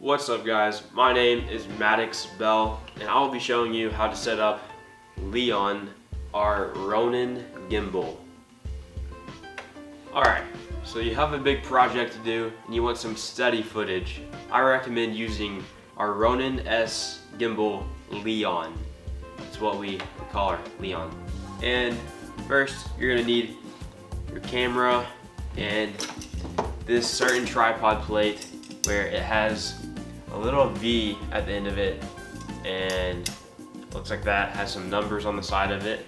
What's up guys, my name is Maddox and I will be showing you how to set up Leon, our Ronin gimbal. Alright, so you have a big project to do and you want some steady footage. I recommend using our Ronin-S gimbal Leon. That's what we call our Leon. And first you're going to need your camera and this certain tripod plate where it has a little V at the end of it, and looks like that, has some numbers on the side of it.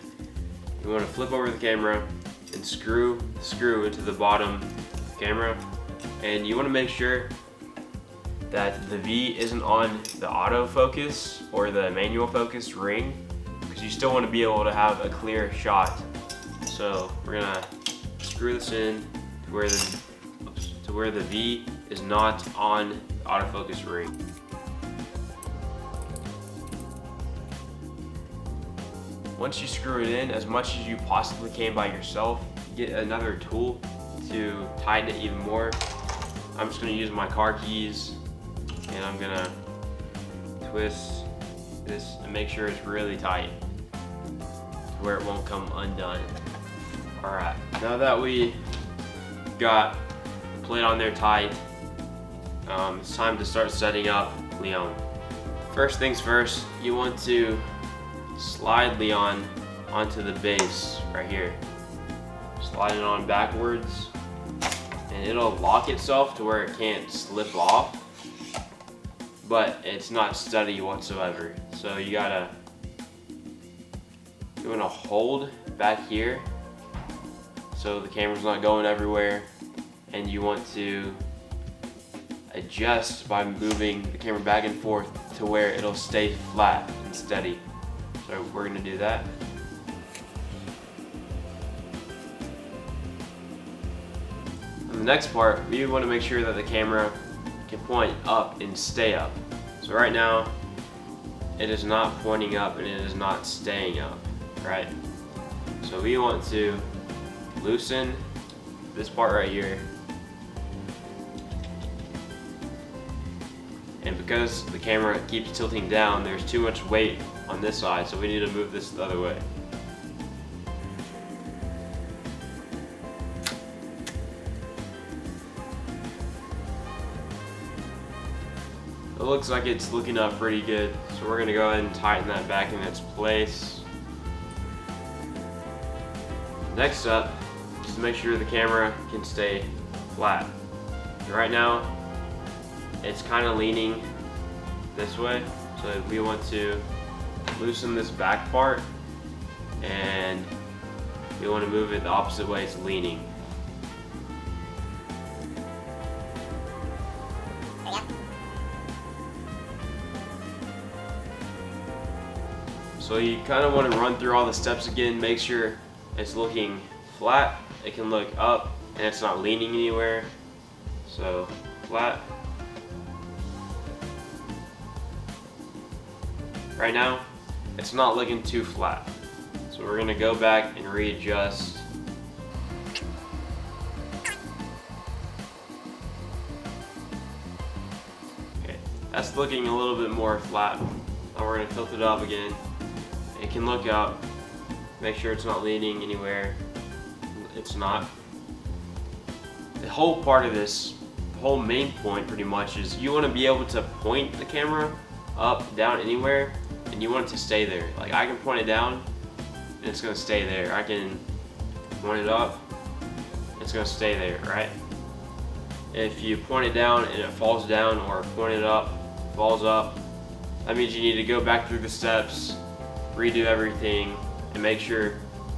You want to flip over the camera and screw the screw into the bottom of the camera, and you want to make sure that the V isn't on the autofocus or the manual focus ring, because you still want to be able to have a clear shot. So we're gonna screw this in to where the V is not on the autofocus ring. Once you screw it in as much as you possibly can by yourself, get another tool to tighten it even more. I'm just going to use my car keys and I'm going to twist this and make sure it's really tight to where it won't come undone. Alright, now that we got the plate on there tight, it's time to start setting up Leon. First things first, you want to slide Leon onto the base right here. Slide it on backwards and it'll lock itself to where it can't slip off, but it's not steady whatsoever. So you want to hold back here so the camera's not going everywhere, and you want to adjust by moving the camera back and forth to where it'll stay flat and steady. So we're going to do that. And the next part, we want to make sure that the camera can point up and stay up. So right now, it is not pointing up and it is not staying up, right? So we want to loosen this part right here. And because the camera keeps tilting down, there's too much weight on this side, so we need to move this the other way. It looks like it's looking up pretty good, so we're going to go ahead and tighten that back in its place. Next up, just make sure the camera can stay flat. Right now, it's kind of leaning this way, so we want to loosen this back part and we want to move it the opposite way it's leaning. So you kind of want to run through all the steps again, make sure it's looking flat, it can look up, and it's not leaning anywhere. So flat. Right now, it's not looking too flat. So we're gonna go back and readjust. Okay, that's looking a little bit more flat. Now we're gonna tilt it up again. It can look up, make sure it's not leaning anywhere. It's not. The whole part of this, the whole main point pretty much is you wanna be able to point the camera up, down, anywhere, and you want it to stay there. Like I can point it down and it's gonna stay there. I can point it up, it's gonna stay there, right? If you point it down and it falls down, or point it up, falls up, that means you need to go back through the steps, redo everything, and make sure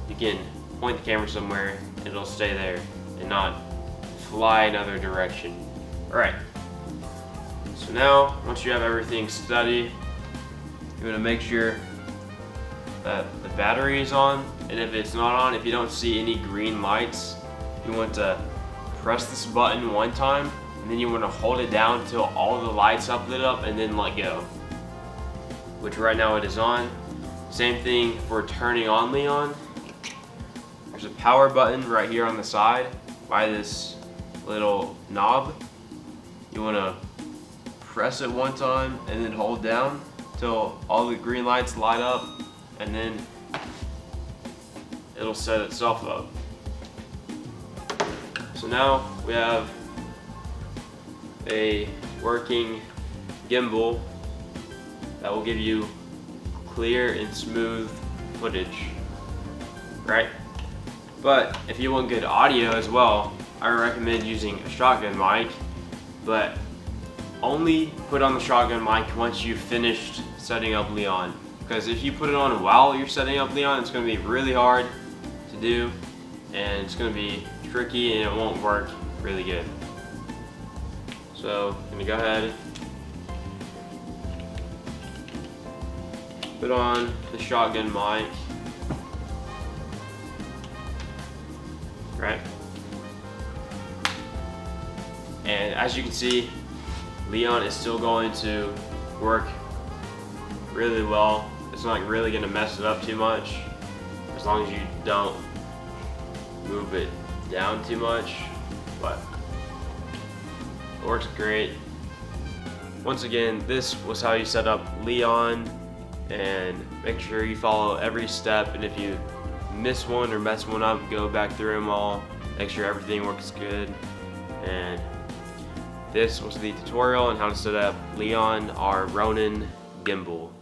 you can point the camera somewhere and it'll stay there and not fly another direction. Alright, so now once you have everything steady, you want to make sure that the battery is on, and if it's not on, if you don't see any green lights, you want to press this button one time and then you want to hold it down until all the lights up lit up and then let go, which right now it is on. Same thing for turning on Leon. There's a power button right here on the side by this little knob. You want to press it one time and then hold down till all the green lights light up, and then it'll set itself up. So now we have a working gimbal that will give you clear and smooth footage, right? But if you want good audio as well, I recommend using a shotgun mic, but only put on the shotgun mic once you've finished setting up Leon. Because if you put it on while you're setting up Leon, it's going to be really hard to do, and it's going to be tricky and it won't work really good. So I'm going to go ahead, put on the shotgun mic, right? And as you can see, Leon is still going to work really well. It's not really going to mess it up too much, as long as you don't move it down too much, but it works great. Once again, this was how you set up Leon, and make sure you follow every step, and if you miss one or mess one up, go back through them all, make sure everything works good. And this was the tutorial on how to set up Leon, our Ronin gimbal.